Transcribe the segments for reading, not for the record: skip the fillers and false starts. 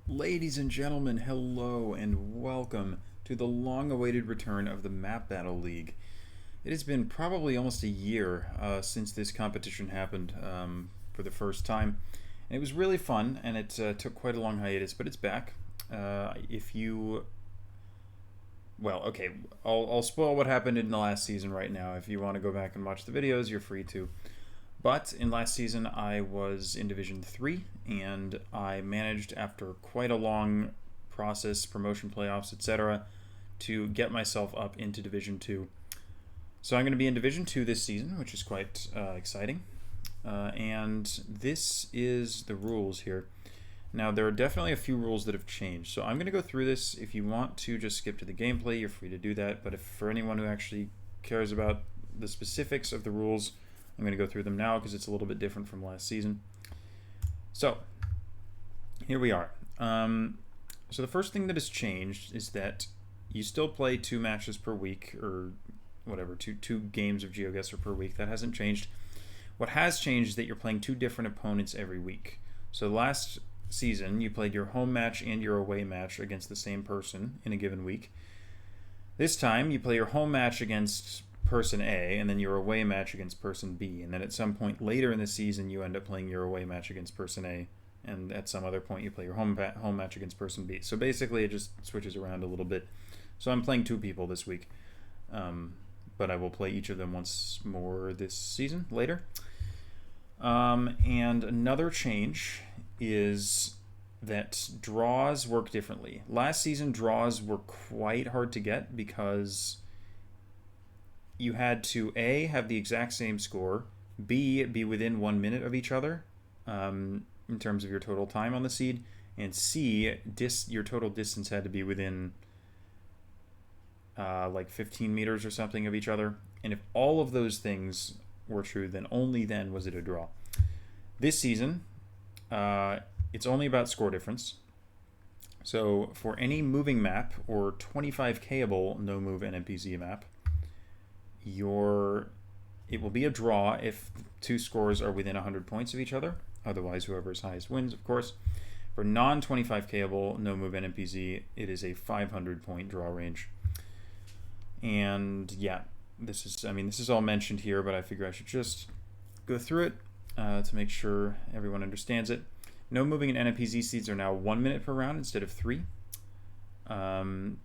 Ladies and gentlemen, hello and welcome to the long-awaited return of the Map Battle League. It has been probably almost a year since this competition happened for the first time. And it was really fun, and it took quite a long hiatus, but it's back. If you... Well, okay, I'll spoil what happened in the last season right now. If you want to go back and watch the videos, you're free to. But in last season, I was in Division 3, and I managed, after quite a long process, promotion playoffs, etc., to get myself up into Division 2. So I'm going to be in Division 2 this season, which is quite exciting. And this is the rules here. Now, there are definitely a few rules that have changed. So I'm going to go through this. If you want to just skip to the gameplay, you're free to do that. But if for anyone who actually cares about the specifics of the rules, I'm going to go through them now because it's a little bit different from last season. So, here we are. So the first thing that has changed is that you still play 2 matches per week, or whatever, two games of GeoGuessr per week. That hasn't changed. What has changed is that you're playing 2 different opponents every week. So last season, you played your home match and your away match against the same person in a given week. This time, you play your home match against person A, and then your away match against person B, and then at some point later in the season you end up playing your away match against person A, and at some other point you play your home match against person B. So basically it just switches around a little bit. So I'm playing 2 people this week, but I will play each of them once more this season later. And another change is that draws work differently. Last season draws were quite hard to get because you had to A, have the exact same score, B, be within 1 minute of each other in terms of your total time on the seed, and C, your total distance had to be within like 15 meters or something of each other. And if all of those things were true, then only then was it a draw. This season, it's only about score difference. So for any moving map or 25Kable no move NMPZ map, it will be a draw if 2 scores are within 100 points of each other. Otherwise, whoever is highest wins, of course. For non-25Kable, no move NMPZ, it is a 500-point draw range. And yeah, this is all mentioned here, but I figure I should just go through it to make sure everyone understands it. No moving and NMPZ seeds are now 1 minute per round instead of 3,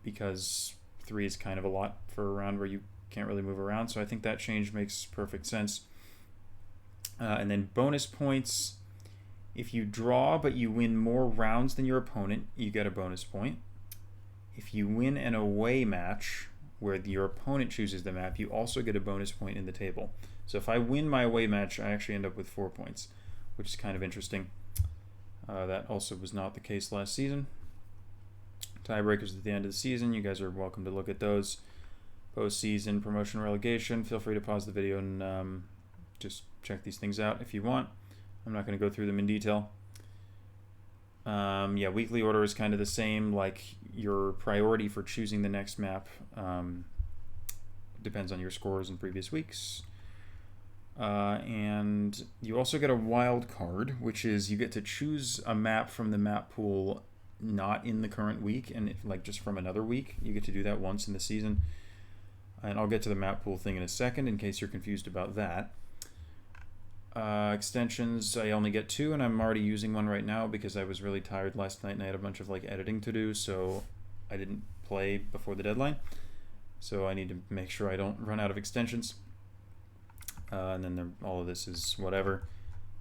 because 3 is kind of a lot for a round where you can't really move around, so I think that change makes perfect sense. And then bonus points. If you draw but you win more rounds than your opponent, you get a bonus point. If you win an away match where your opponent chooses the map, you also get a bonus point in the table. So if I win my away match, I actually end up with 4 points, which is kind of interesting. That also was not the case last season. Tiebreakers at the end of the season, you guys are welcome to look at those. Post-season, promotion, relegation, feel free to pause the video and just check these things out if you want. I'm not going to go through them in detail. Yeah, weekly order is kind of the same, like your priority for choosing the next map depends on your scores in previous weeks. And you also get a wild card, which is you get to choose a map from the map pool not in the current week, and like just from another week. You get to do that once in the season. And I'll get to the map pool thing in a second in case you're confused about that. Extensions, I only get 2, and I'm already using one right now because I was really tired last night and I had a bunch of like editing to do, so I didn't play before the deadline. So I need to make sure I don't run out of extensions. And then all of this is whatever.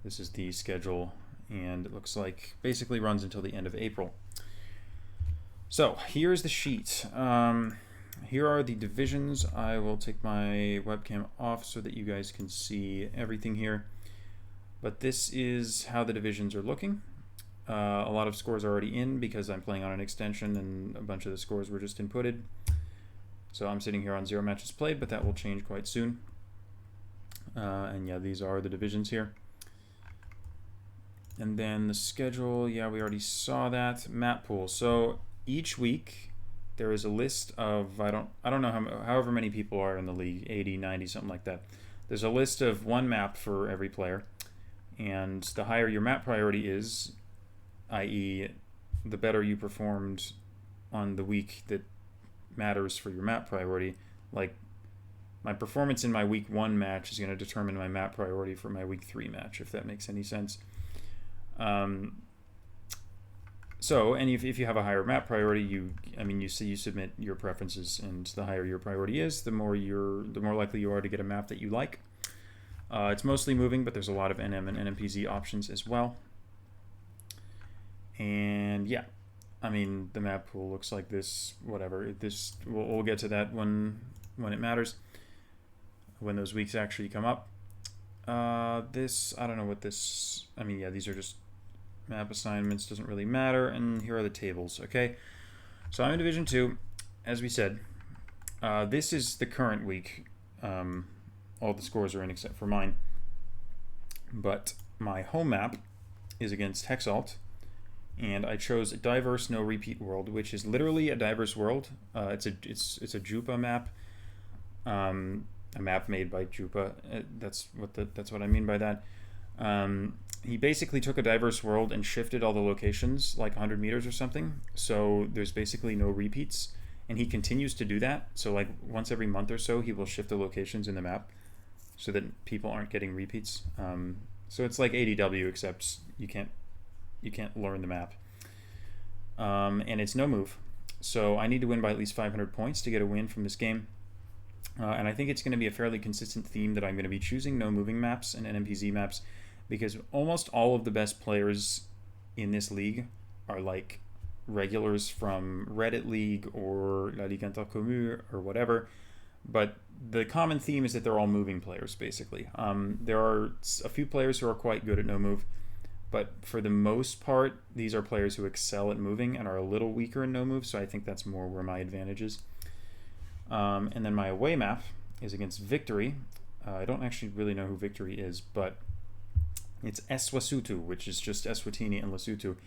This is the schedule, and it looks like basically runs until the end of April. So here's the sheet. Here are the divisions. I will take my webcam off so that you guys can see everything here. But this is how the divisions are looking. A lot of scores are already in because I'm playing on an extension and a bunch of the scores were just inputted. So I'm sitting here on 0 matches played, but that will change quite soon. And yeah, these are the divisions here. And then the schedule, yeah, we already saw that. Map pool. So each week there is a list of, I don't know however many people are in the league, 80, 90, something like that. There's a list of 1 map for every player, and the higher your map priority is, i.e. the better you performed on the week that matters for your map priority. Like, my performance in my week 1 match is going to determine my map priority for my week 3 match, if that makes any sense. So, and if you have a higher map priority, you submit your preferences, and the higher your priority is, the more likely you are to get a map that you like. It's mostly moving, but there's a lot of NM and NMPZ options as well. And yeah, I mean, the map pool looks like this. Whatever, we'll get to that when it matters, when those weeks actually come up. I don't know what this. I mean, yeah, these are just map assignments, doesn't really matter. And here are the tables. Okay, so I'm in Division 2, as we said. This is the current week. All the scores are in except for mine. But my home map is against Hexalt, and I chose a diverse no repeat world, which is literally a diverse world. It's a Jupa map, a map made by Jupa. That's what I mean by that. He basically took a diverse world and shifted all the locations like 100 meters or something. So there's basically no repeats, and he continues to do that. So like once every month or so, he will shift the locations in the map so that people aren't getting repeats. So it's like ADW, except you can't learn the map. And it's no move. So I need to win by at least 500 points to get a win from this game. And I think it's going to be a fairly consistent theme that I'm going to be choosing no moving maps and NMPZ maps, because almost all of the best players in this league are like regulars from Reddit League or La Ligue Intercommu or whatever. But the common theme is that they're all moving players, basically. There are a few players who are quite good at no move, but for the most part, these are players who excel at moving and are a little weaker in no move, so I think that's more where my advantage is. And then my away map is against Victory. I don't actually really know who Victory is, but it's Eswasotho, which is just Eswatini and Lesotho,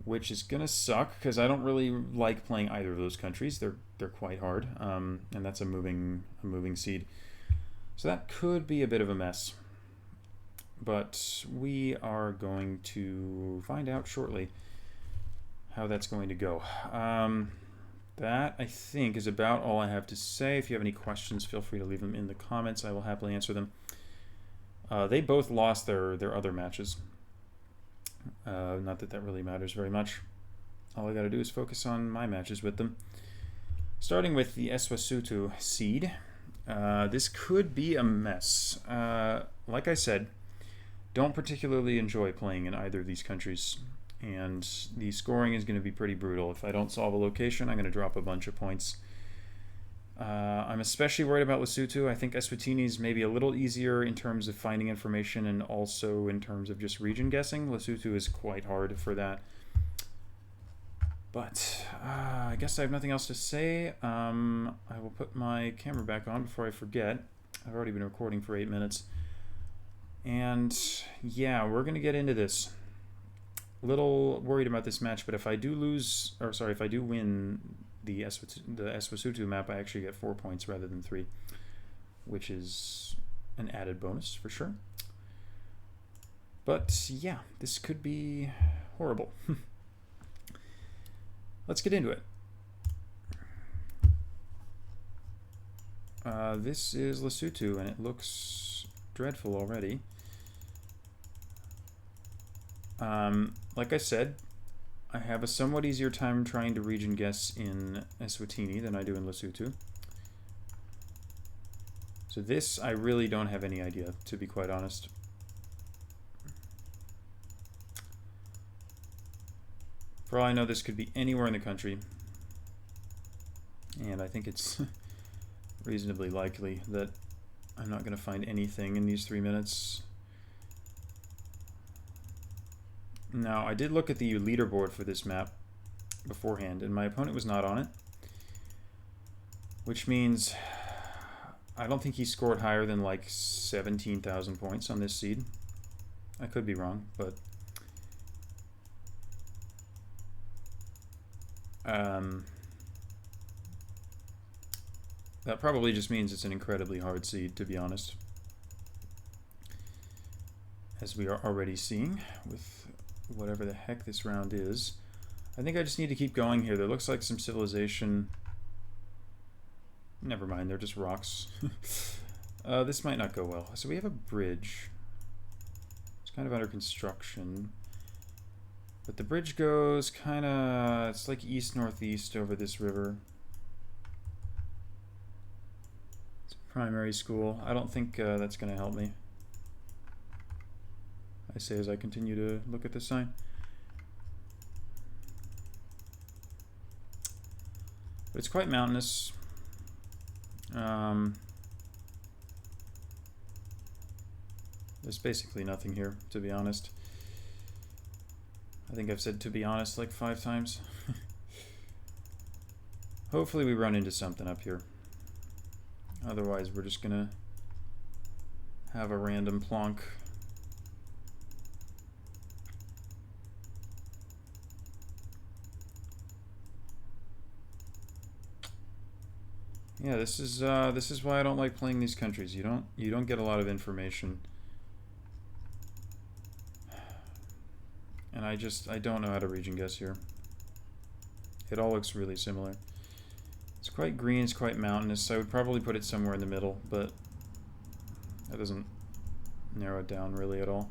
which is gonna suck because I don't really like playing either of those countries. They're quite hard, and that's a moving seed, so that could be a bit of a mess. But we are going to find out shortly how that's going to go. That, I think, is about all I have to say. If you have any questions, feel free to leave them in the comments. I will happily answer them. They both lost their other matches. Not that really matters very much. All I gotta do is focus on my matches with them. Starting with the Eswasotho seed. This could be a mess. Like I said, don't particularly enjoy playing in either of these countries, and the scoring is going to be pretty brutal. If I don't solve a location, I'm going to drop a bunch of points. I'm especially worried about Lesotho. I think Eswatini is maybe a little easier in terms of finding information and also in terms of just region guessing. Lesotho is quite hard for that. But I guess I have nothing else to say. I will put my camera back on before I forget. I've already been recording for 8 minutes. And yeah, we're going to get into this. A little worried about this match, but if I do win the Eswasotho map, I actually get 4 points rather than 3, which is an added bonus for sure. But yeah, this could be horrible. Let's get into it. This is Lesotho, and it looks dreadful already. Like I said, I have a somewhat easier time trying to region guess in Eswatini than I do in Lesotho. So this, I really don't have any idea, to be quite honest. For all I know, this could be anywhere in the country. And I think it's reasonably likely that I'm not going to find anything in these 3 minutes. Now, I did look at the leaderboard for this map beforehand, and my opponent was not on it. Which means I don't think he scored higher than like 17,000 points on this seed. I could be wrong, but that probably just means it's an incredibly hard seed, to be honest. As we are already seeing with whatever the heck this round is. I think I just need to keep going here. There looks like some civilization. Never mind, they're just rocks. This might not go well. So we have a bridge. It's kind of under construction. But the bridge goes kind of... It's like east-northeast over this river. It's a primary school. I don't think that's going to help me. I say as I continue to look at this sign. But it's quite mountainous. There's basically nothing here, to be honest. I think I've said to be honest like 5 times. Hopefully we run into something up here. Otherwise we're just gonna have a random plonk. Yeah, this is why I don't like playing these countries. You don't get a lot of information. And I don't know how to region guess here. It all looks really similar. It's quite green, it's quite mountainous. I would probably put it somewhere in the middle, but that doesn't narrow it down really at all.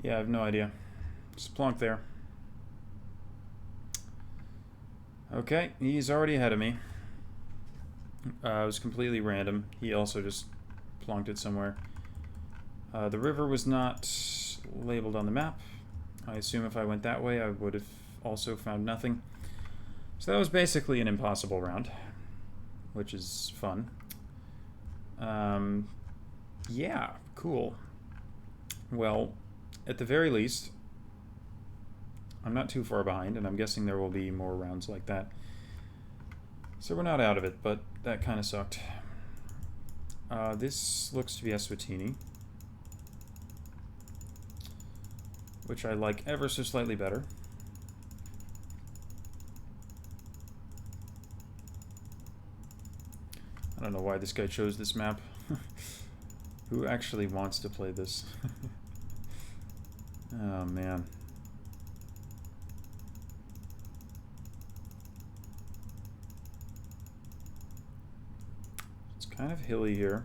Yeah, I have no idea. Just plonk there. Okay, he's already ahead of me. It was completely random. He also just plonked it somewhere. The river was not labeled on the map. I assume if I went that way, I would have also found nothing. So that was basically an impossible round, which is fun. Yeah, cool. Well, at the very least, I'm not too far behind, and I'm guessing there will be more rounds like that. So we're not out of it, but that kind of sucked. This looks to be Eswatini, which I like ever so slightly better. I don't know why this guy chose this map. Who actually wants to play this? Oh, man. It's kind of hilly here.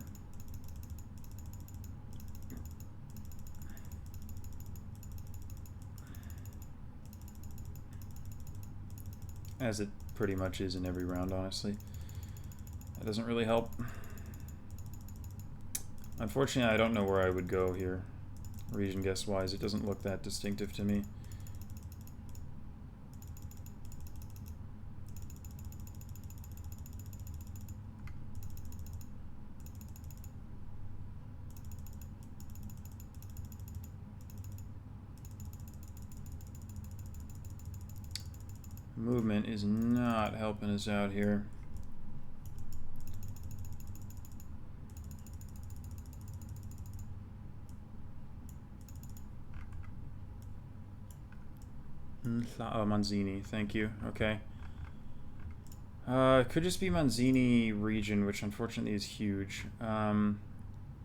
As it pretty much is in every round, honestly. That doesn't really help. Unfortunately, I don't know where I would go here. Region guess-wise, it doesn't look that distinctive to me. Movement is not helping us out here. Oh, Manzini, thank you. Okay. It could just be Manzini region, which unfortunately is huge.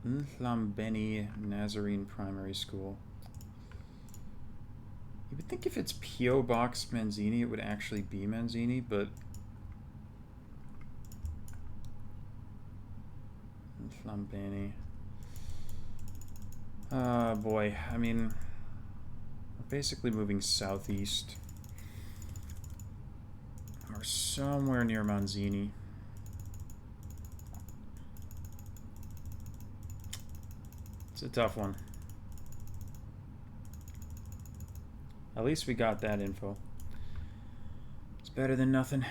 Nhlambeni Nazarene Primary School. You would think if it's P.O. Box Manzini, it would actually be Manzini, but... Nhlambeni. Boy, I mean... We're basically moving southeast. We're somewhere near Manzini. It's a tough one. At least we got that info. It's better than nothing.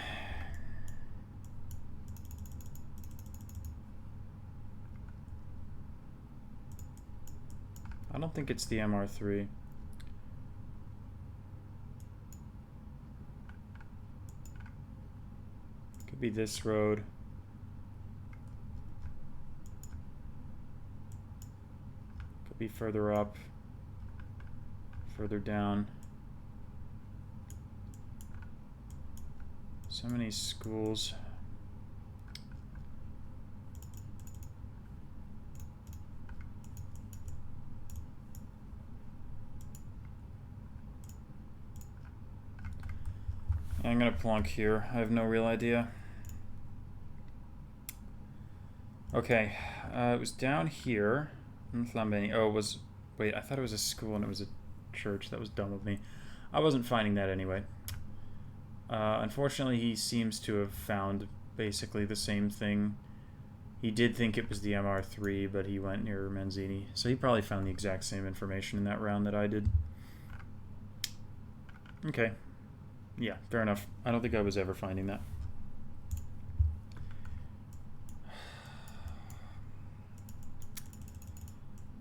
I don't think it's the MR3. Could be this road. Could be further up. further down. So many schools. I'm gonna plonk here. I have no real idea. Okay, it was down here in Flambeni. Oh, it was... Wait, I thought it was a school and it was a church. That was dumb of me. I wasn't finding that anyway. Unfortunately, he seems to have found basically the same thing. He did think it was the MR3, but he went near Manzini. So he probably found the exact same information in that round that I did. Okay. Yeah, fair enough. I don't think I was ever finding that.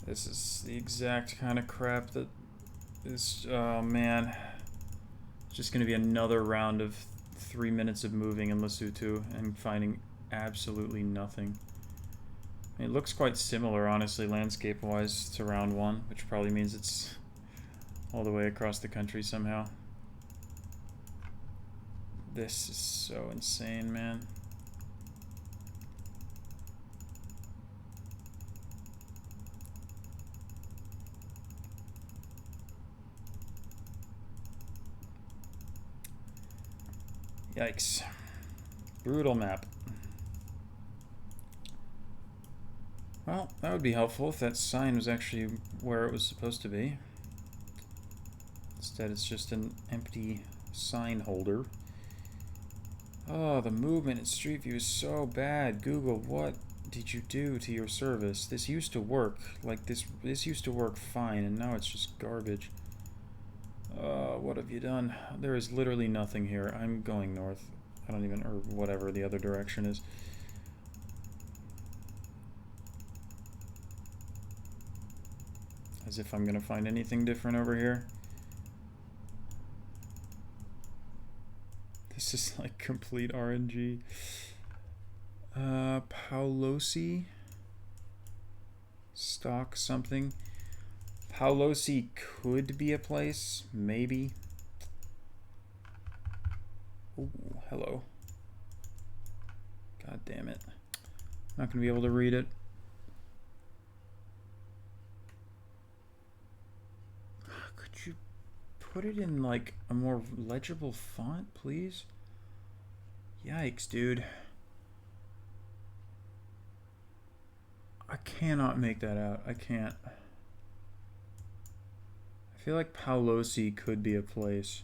This is the exact kind of crap that is... Oh, man. It's just going to be another round of 3 minutes of moving in Lesotho and finding absolutely nothing. It looks quite similar, honestly, landscape-wise, to round 1, which probably means it's all the way across the country somehow. This is so insane, man. Yikes. Brutal map. Well, that would be helpful if that sign was actually where it was supposed to be. Instead, it's just an empty sign holder. Oh, the movement in Street View is so bad. Google, what did you do to your service? This used to work. Like, this used to work fine, and now it's just garbage. What have you done? There is literally nothing here. I'm going north. I don't even... or whatever the other direction is. As if I'm gonna find anything different over here. This is like complete RNG. Paulosi? Stock something. Paulosi could be a place, maybe. Ooh, hello. God damn it. Not gonna be able to read it. Could you put it in like a more legible font, please? Yikes, dude. I cannot make that out. I can't. I feel like Paulosi could be a place.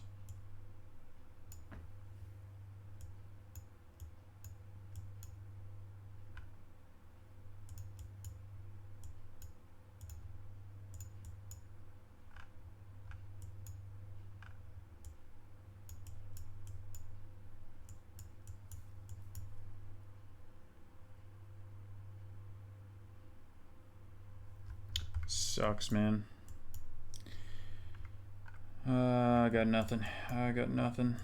Sucks, man. I got nothing. I got nothing.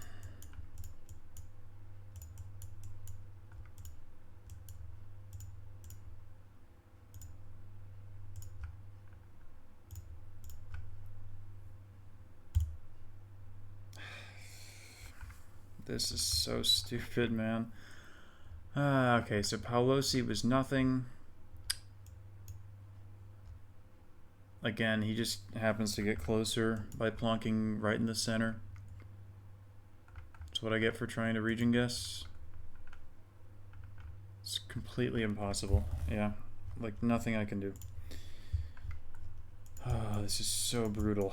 This is so stupid, man. Okay, so Paulosi was nothing. Again, he just happens to get closer by plonking right in the center. That's what I get for trying to region guess. It's completely impossible. Yeah, like nothing I can do. Oh, this is so brutal.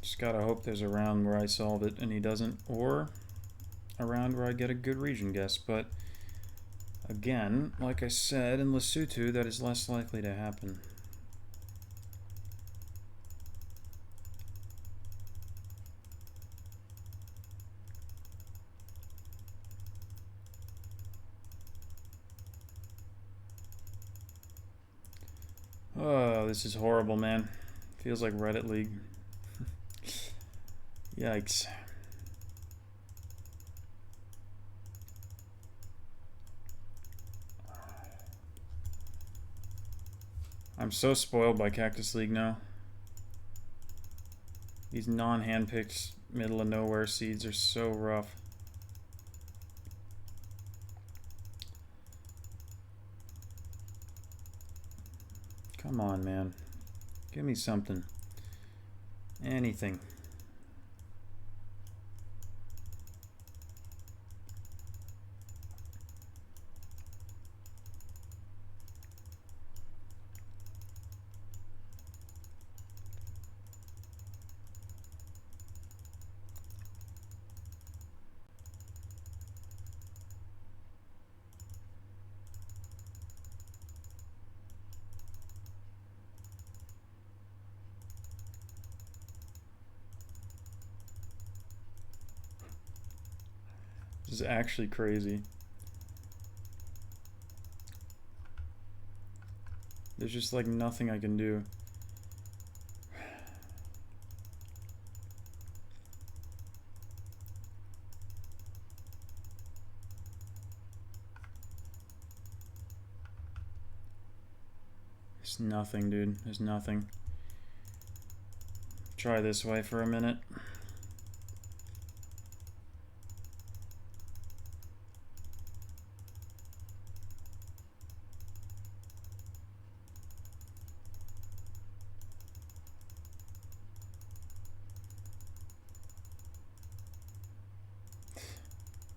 Just gotta hope there's a round where I solve it and he doesn't, or a round where I get a good region guess, but again, like I said, in Lesotho, that is less likely to happen. Oh, this is horrible, man. Feels like Reddit League. Yikes. I'm so spoiled by Cactus League now. These non-handpicked middle of nowhere seeds are so rough. Come on, man. Give me something. Anything. This is actually crazy. There's just like nothing I can do. There's nothing, dude. There's nothing. Try this way for a minute.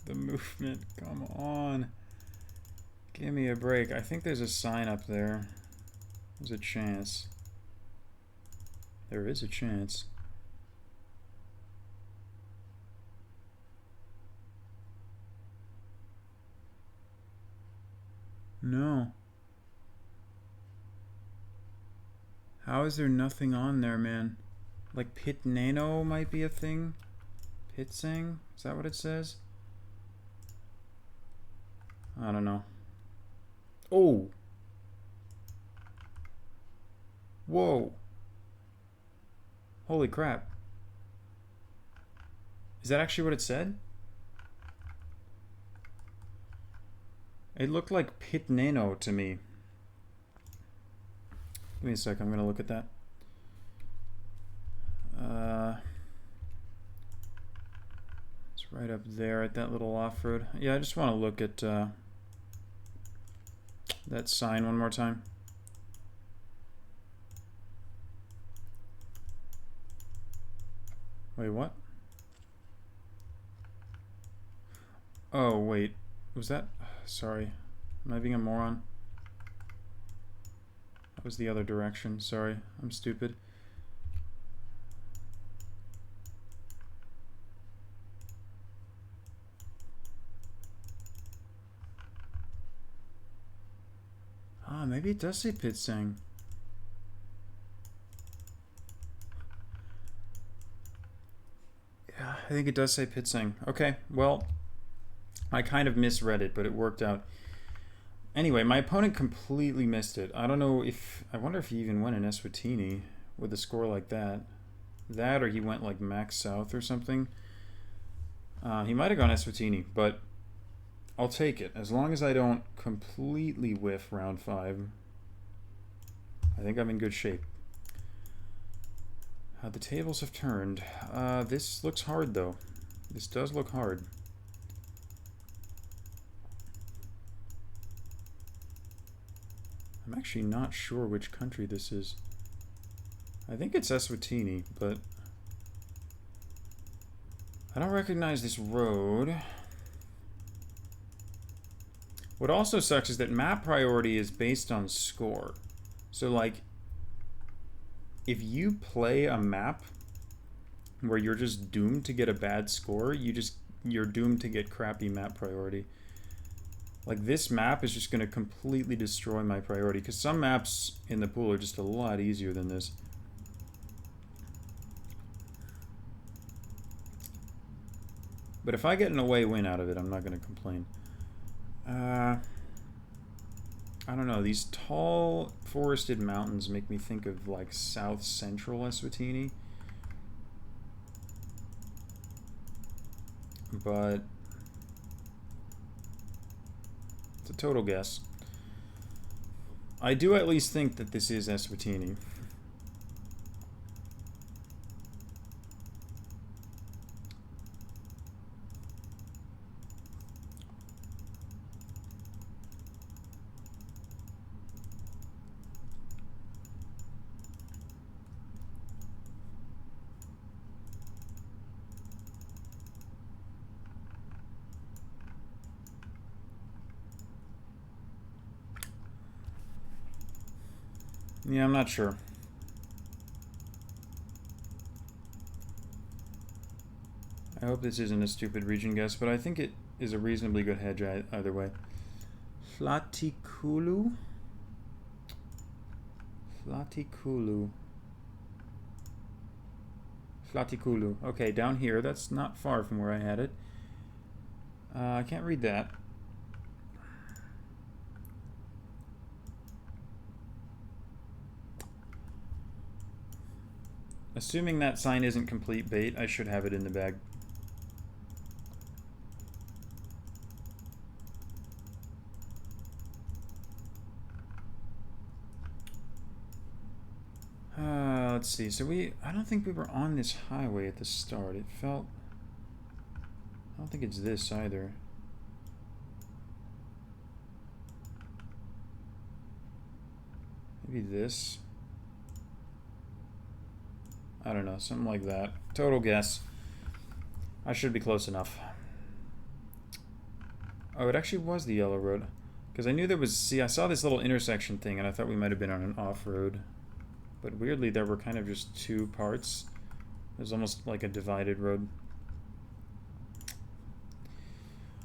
The movement, come on. Give me a break. I think there's a sign up there. There's a chance. There is a chance. No. How is there nothing on there, man? Like Pit Nano might be a thing? Pitsang? Is that what it says? I don't know. Oh! Whoa! Holy crap. Is that actually what it said? It looked like Pit Nano to me. Give me a sec, I'm gonna look at that. It's right up there at that little off-road. Yeah, I just want to look at that sign one more time. Wait, what? Oh, wait. Was that... Sorry. Am I being a moron? That was the other direction. Sorry. I'm stupid. Ah, maybe it does say Pitsang. Yeah, I think it does say Pitsang. Okay, well, I kind of misread it, but it worked out. Anyway, my opponent completely missed it. I don't know if... I wonder if he even went in Eswatini with a score like that. That, or he went like Max South or something. He might have gone Eswatini, but I'll take it. As long as I don't completely whiff round 5, I think I'm in good shape. The tables have turned. This looks hard, though. This does look hard. I'm actually not sure which country this is. I think it's Eswatini, but I don't recognize this road. What also sucks is that map priority is based on score. So, like, if you play a map where you're just doomed to get a bad score, you're doomed to get crappy map priority. Like, this map is just going to completely destroy my priority, because some maps in the pool are just a lot easier than this. But if I get an away win out of it, I'm not going to complain. I don't know. These tall forested mountains make me think of like south central Eswatini. But it's a total guess. I do at least think that this is Eswatini. Yeah, I'm not sure. I hope this isn't a stupid region guess, but I think it is a reasonably good hedge either way. Flatikulu? Flatikulu. Flatikulu. Okay, down here. That's not far from where I had it. I can't read that. Assuming that sign isn't complete bait, I should have it in the bag. Let's see. So I don't think we were on this highway at the start. It felt... I don't think it's this either. Maybe this. I don't know, something like that. Total guess. I should be close enough. Oh, it actually was the yellow road. Because I knew there was... See, I saw this little intersection thing, and I thought we might have been on an off-road. But weirdly, there were kind of just two parts. It was almost like a divided road.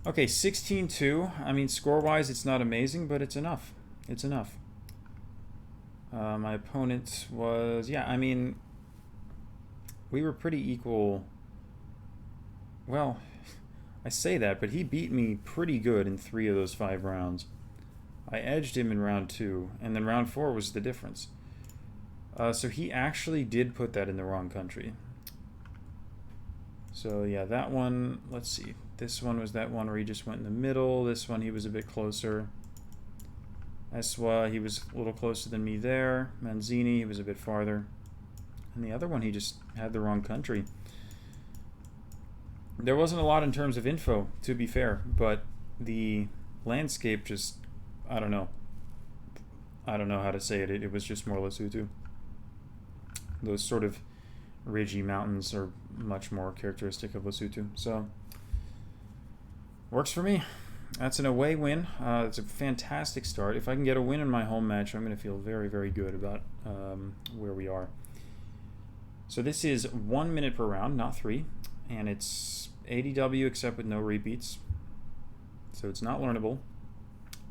Okay, 16-2. I mean, score-wise, it's not amazing, but it's enough. It's enough. My opponent was... Yeah, I mean... We were pretty equal. Well, I say that, but he beat me pretty good in 3 of those 5 rounds. I edged him in round 2, and then round 4 was the difference. So he actually did put that in the wrong country. So yeah, that one, let's see. This one was that one where he just went in the middle. This one, he was a bit closer. Eswa, he was a little closer than me there. Manzini, he was a bit farther. And the other one, he just had the wrong country. There wasn't a lot in terms of info, to be fair, but the landscape just, I don't know. I don't know how to say it. It was just more Lesotho. Those sort of ridgy mountains are much more characteristic of Lesotho. So, works for me. That's an away win. It's a fantastic start. If I can get a win in my home match, I'm going to feel very, very good about where we are. So this is 1 minute per round, not 3, and it's ADW except with no repeats. So it's not learnable,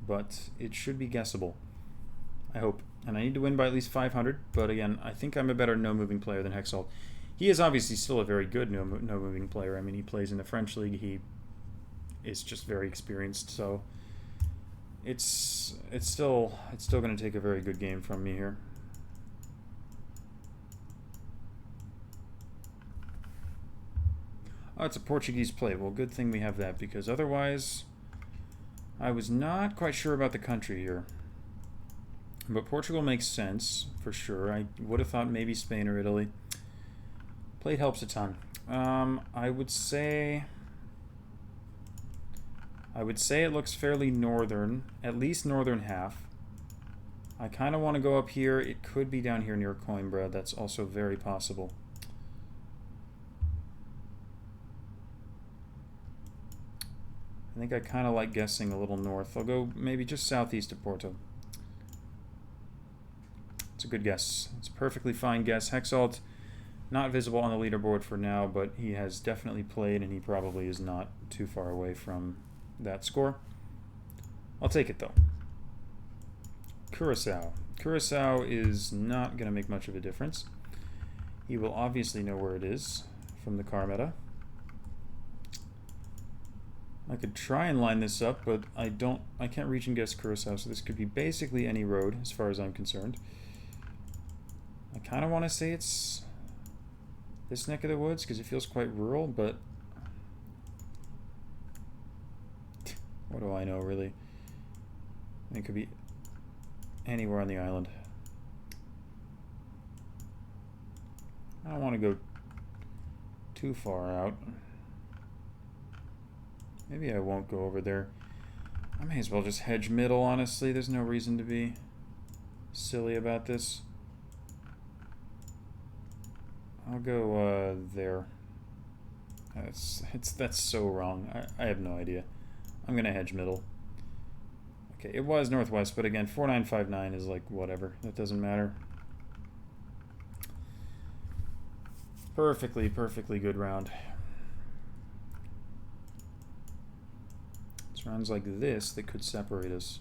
but it should be guessable. I hope. And I need to win by at least 500, but again, I think I'm a better no-moving player than Hexalt. He is obviously still a very good no-moving player. I mean, he plays in the French league. He is just very experienced, so it's still going to take a very good game from me here. Oh, it's a Portuguese play. Well, good thing we have that, because otherwise I was not quite sure about the country here. But Portugal makes sense, for sure. I would have thought maybe Spain or Italy. Plate helps a ton. I would say it looks fairly northern, at least northern half. I kind of want to go up here. It could be down here near Coimbra. That's also very possible. I think I kind of like guessing a little north. I'll go maybe just southeast of Porto. It's a good guess. It's a perfectly fine guess. Hexalt, not visible on the leaderboard for now, but he has definitely played, and he probably is not too far away from that score. I'll take it, though. Curacao. Curacao is not going to make much of a difference. He will obviously know where it is from the car meta. I could try and line this up, but I can't reach and guess Curacao, so this could be basically any road as far as I'm concerned. I kind of want to say it's this neck of the woods because it feels quite rural, but what do I know, really? It could be anywhere on the island. I don't want to go too far out. Maybe I won't go over there. I may as well just hedge middle, honestly. There's no reason to be silly about this. I'll go there. That's so wrong. I have no idea. I'm gonna hedge middle. Okay, it was northwest, but again, 4959 is like whatever. That doesn't matter. Perfectly good round. It's rounds like this that could separate us.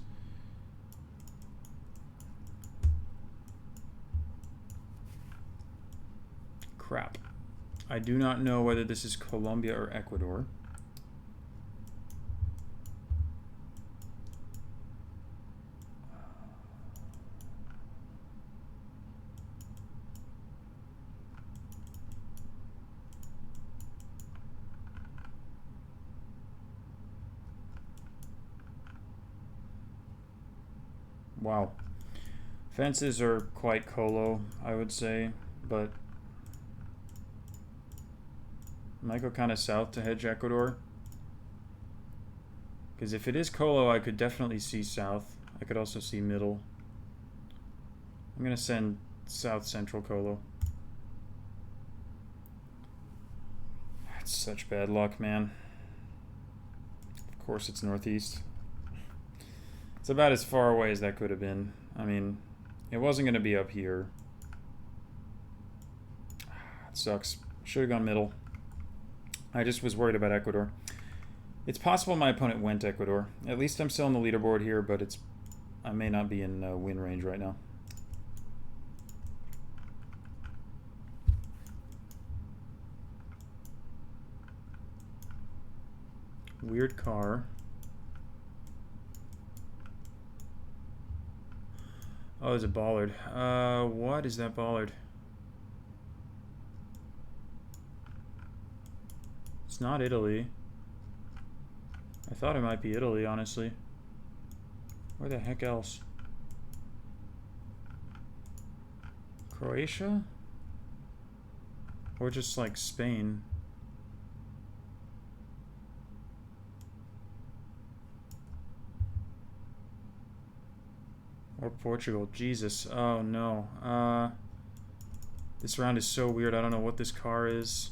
Crap. I do not know whether this is Colombia or Ecuador. Wow. Fences are quite colo, I would say, but I might go kind of south to hedge Ecuador. Because if it is colo, I could definitely see south. I could also see middle. I'm going to send south central colo. That's such bad luck, man. Of course it's northeast. It's about as far away as that could have been. I mean, it wasn't going to be up here. It sucks. Should have gone middle. I just was worried about Ecuador. It's possible my opponent went Ecuador. At least I'm still on the leaderboard here, but I may not be in win range right now. Weird car. Oh, there's a bollard. What is that bollard? It's not Italy. I thought it might be Italy, honestly. Where the heck else? Croatia? Or just like Spain? Or Portugal. Jesus. Oh no. This round is so weird. I don't know what this car is.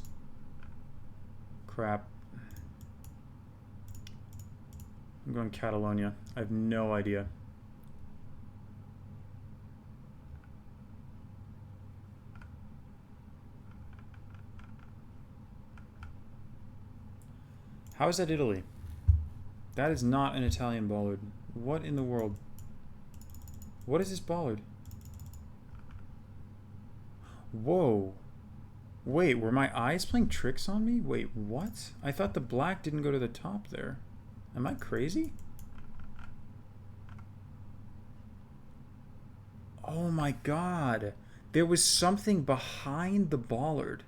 Crap. I'm going Catalonia. I have no idea. How is that Italy? That is not an Italian bollard. What in the world? What is this bollard? Whoa. Wait, were my eyes playing tricks on me? Wait, what? I thought the black didn't go to the top there. Am I crazy? Oh my god. There was something behind the bollard.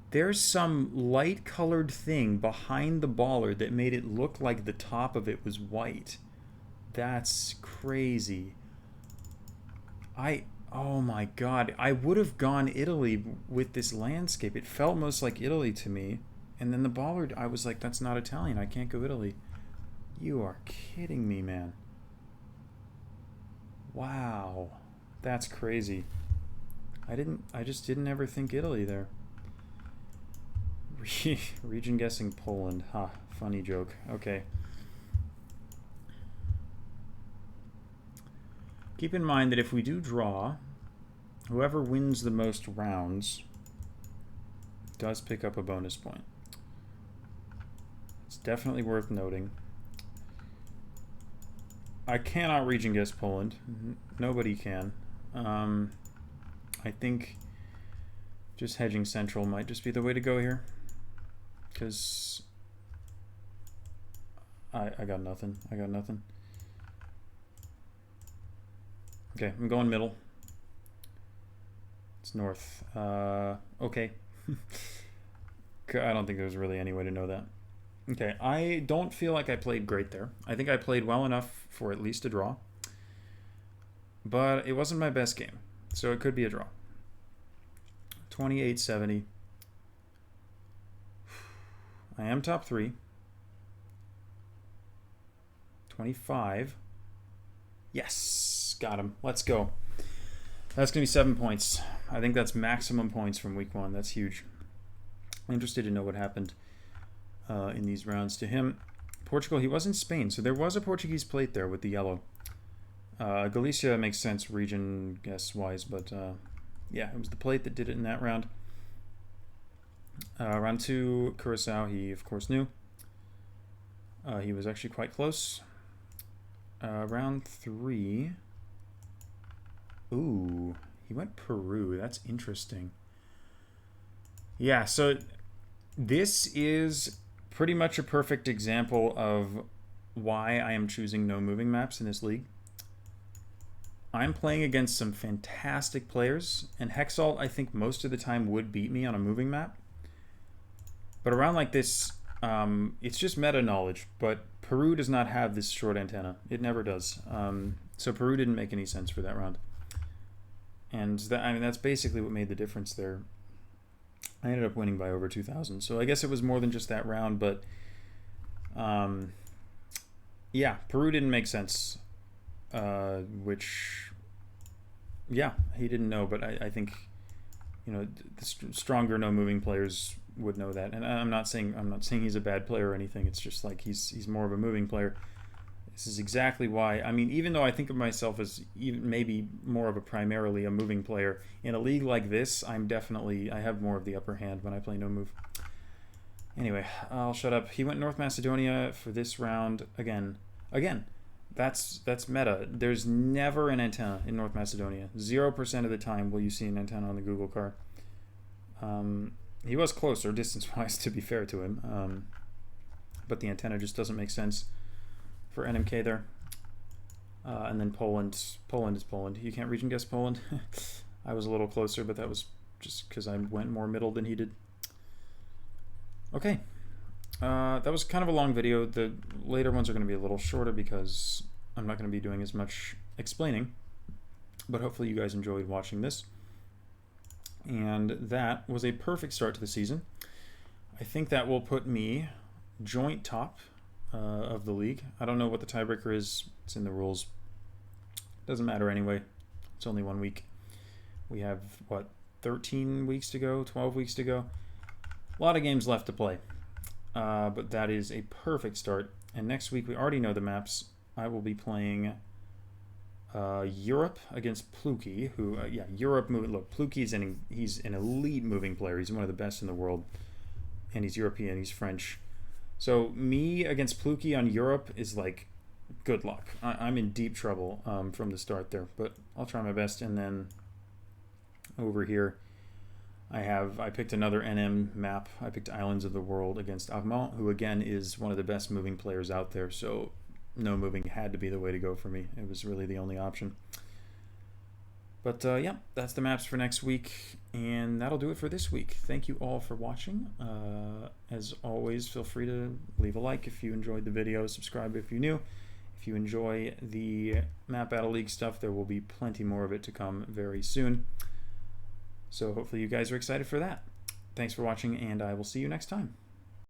There's some light colored thing behind the bollard that made it look like the top of it was white. That's crazy. Oh my god. I would have gone Italy with this landscape. It felt most like Italy to me. And then the bollard, I was like, that's not Italian. I can't go Italy. You are kidding me, man. Wow. That's crazy. I just didn't ever think Italy there. Region guessing Poland. Ha, funny joke. Okay. Keep in mind that if we do draw, whoever wins the most rounds does pick up a bonus point. It's definitely worth noting. I cannot region guess Poland. Nobody can. I think just hedging central might just be the way to go here. Because I got nothing. I got nothing. Okay, I'm going middle. It's north. Okay. I don't think there's really any way to know that. Okay, I don't feel like I played great there. I think I played well enough for at least a draw. but it wasn't my best game, so it could be a draw. 28-70. I am top 3. 25. Yes, got him. Let's go. That's going to be 7 points. I think that's maximum points from week 1. That's huge. I'm interested to know what happened in these rounds to him. Portugal, he was in Spain, so there was a Portuguese plate there with the yellow. Galicia makes sense region guess-wise, but yeah, it was the plate that did it in that round. Round 2, Curacao, he of course knew. He was actually quite close. Round 3. Ooh, he went Peru. That's interesting. Yeah, so this is pretty much a perfect example of why I am choosing no moving maps in this league. I'm playing against some fantastic players, and Hexalt, I think, most of the time would beat me on a moving map. But around like this, it's just meta knowledge, but Peru does not have this short antenna. It never does. So Peru didn't make any sense for that round. And that, I mean, that's basically what made the difference there. I ended up winning by over 2,000. So I guess it was more than just that round, but yeah, Peru didn't make sense. Which, yeah, he didn't know, but I think, you know, the stronger no moving players would know that. And I'm not saying he's a bad player or anything. It's just like he's more of a moving player. This is exactly why. I mean, even though I think of myself as even maybe more of a primarily a moving player, in a league like this, I have more of the upper hand when I play no move. Anyway, I'll shut up. He went North Macedonia for this round again. That's meta. There's never an antenna in North Macedonia. 0% of the time will you see an antenna on the Google car. He was closer distance-wise, to be fair to him, but the antenna just doesn't make sense for NMK there. And then Poland. Poland is Poland. You can't region guess Poland. I was a little closer, but that was just because I went more middle than he did. Okay. That was kind of a long video. The later ones are going to be a little shorter because I'm not going to be doing as much explaining, but hopefully you guys enjoyed watching this. And that was a perfect start to the season. I think that will put me joint top of the league. I don't know what the tiebreaker is. It's in the rules. Doesn't matter anyway. It's only 1 week. We have, what, 13 weeks to go, 12 weeks to go. A lot of games left to play. But that is a perfect start. And next week, we already know the maps. I will be playing Europe against Pluki, who, yeah, Europe moving. Look, Pluki he's an elite moving player. He's one of the best in the world. And he's European, he's French. So me against Pluki on Europe is like, good luck. I'm in deep trouble from the start there. But I'll try my best. And then over here, I picked another NM map. I picked Islands of the World against Armand, who again is one of the best moving players out there. So no moving had to be the way to go for me. It was really the only option. But yeah, that's the maps for next week. And that'll do it for this week. Thank you all for watching. As always, feel free to leave a like if you enjoyed the video. Subscribe if you're new. If you enjoy the Map Battle League stuff, there will be plenty more of it to come very soon. So hopefully you guys are excited for that. Thanks for watching, and I will see you next time.